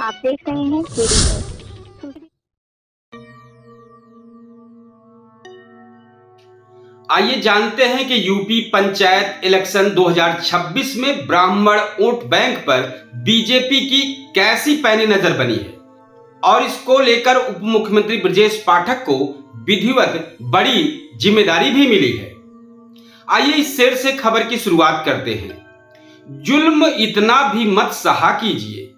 आप देख रहे हैं केडी न्यूज़। आइए जानते हैं कि यूपी पंचायत इलेक्शन 2026 में ब्राह्मण वोट बैंक पर बीजेपी की कैसी पैनी नजर बनी है और इसको लेकर उप मुख्यमंत्री ब्रजेश पाठक को विधिवत बड़ी जिम्मेदारी भी मिली है। आइए इस शेर से खबर की शुरुआत करते हैं। जुल्म इतना भी मत सहा कीजिए,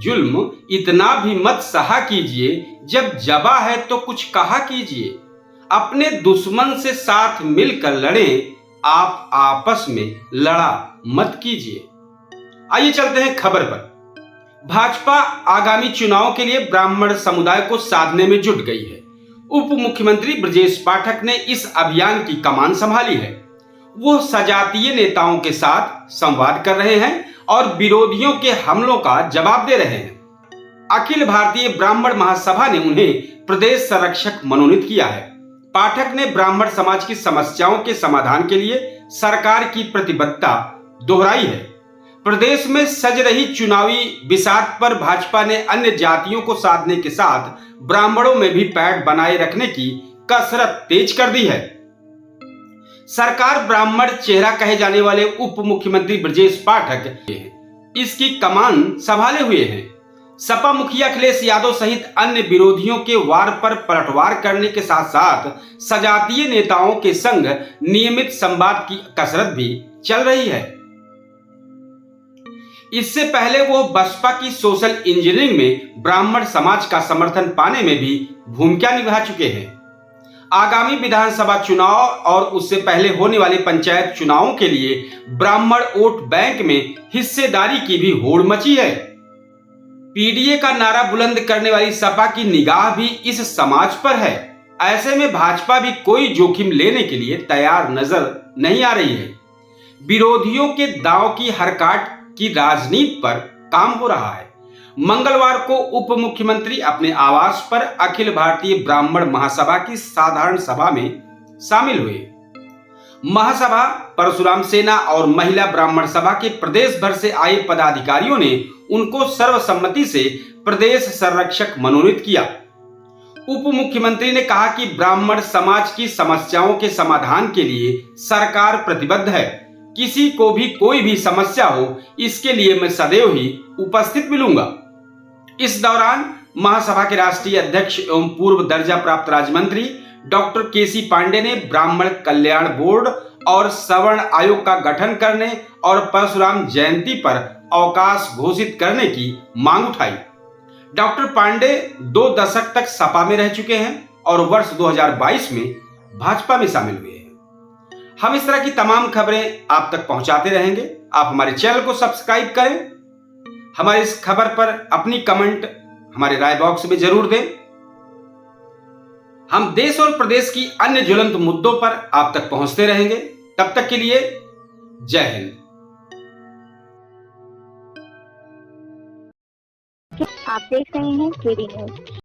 जुल्म इतना भी मत सहा कीजिए, जब जबा है तो कुछ कहा कीजिए। अपने दुश्मन से साथ मिलकर लड़ें, आप आपस में लड़ा मत कीजिए। आइए चलते हैं खबर पर। भाजपा आगामी चुनाव के लिए ब्राह्मण समुदाय को साधने में जुट गई है। उप मुख्यमंत्री ब्रजेश पाठक ने इस अभियान की कमान संभाली है। वो सजातीय नेताओं के साथ संवाद कर रहे हैं और विरोधियों के हमलों का जवाब दे रहे हैं। अखिल भारतीय ब्राह्मण महासभा ने उन्हें प्रदेश संरक्षक मनोनीत किया है। पाठक ने ब्राह्मण समाज की समस्याओं के समाधान के लिए सरकार की प्रतिबद्धता दोहराई है। प्रदेश में सज रही चुनावी बिसात पर भाजपा ने अन्य जातियों को साधने के साथ ब्राह्मणों में भी पैठ बनाए रखने की कसरत तेज कर दी है। सरकार ब्राह्मण चेहरा कहे जाने वाले उप मुख्यमंत्री ब्रजेश पाठक इसकी कमान संभाले हुए हैं। सपा मुखिया अखिलेश यादव सहित अन्य विरोधियों के वार पर पलटवार करने के साथ साथ सजातीय नेताओं के संग नियमित संवाद की कसरत भी चल रही है। इससे पहले वो बसपा की सोशल इंजीनियरिंग में ब्राह्मण समाज का समर्थन पाने में भी भूमिका निभा चुके हैं। आगामी विधानसभा चुनाव और उससे पहले होने वाले पंचायत चुनावों के लिए ब्राह्मण वोट बैंक में हिस्सेदारी की भी होड़ मची है। पीडीए का नारा बुलंद करने वाली सपा की निगाह भी इस समाज पर है। ऐसे में भाजपा भी कोई जोखिम लेने के लिए तैयार नजर नहीं आ रही है। विरोधियों के दांव की हरकाट की राजनीति पर काम हो रहा है। मंगलवार को उप मुख्यमंत्री अपने आवास पर अखिल भारतीय ब्राह्मण महासभा की साधारण सभा में शामिल हुए। महासभा, परशुराम सेना और महिला ब्राह्मण सभा के प्रदेश भर से आए पदाधिकारियों ने उनको सर्वसम्मति से प्रदेश संरक्षक मनोनीत किया। उप मुख्यमंत्री ने कहा कि ब्राह्मण समाज की समस्याओं के समाधान के लिए सरकार प्रतिबद्ध है। किसी को भी कोई भी समस्या हो, इसके लिए मैं सदैव ही उपस्थित मिलूंगा। इस दौरान महासभा के राष्ट्रीय अध्यक्ष एवं पूर्व दर्जा प्राप्त राज्य मंत्री डॉक्टर केसी पांडे ने ब्राह्मण कल्याण बोर्ड और सवर्ण आयोग का गठन करने और परशुराम जयंती पर अवकाश घोषित करने की मांग उठाई। डॉक्टर पांडे 2 दशक तक सपा में रह चुके हैं और वर्ष 2022 में भाजपा में शामिल हुए हैं। हम इस तरह की तमाम खबरें आप तक पहुंचाते रहेंगे। आप हमारे चैनल को सब्सक्राइब करें। हमारी इस खबर पर अपनी कमेंट हमारे राय बॉक्स में जरूर दें। हम देश और प्रदेश की अन्य ज्वलंत मुद्दों पर आप तक पहुंचते रहेंगे। तब तक के लिए जय हिंद। आप देख रहे हैं केडी न्यूज़।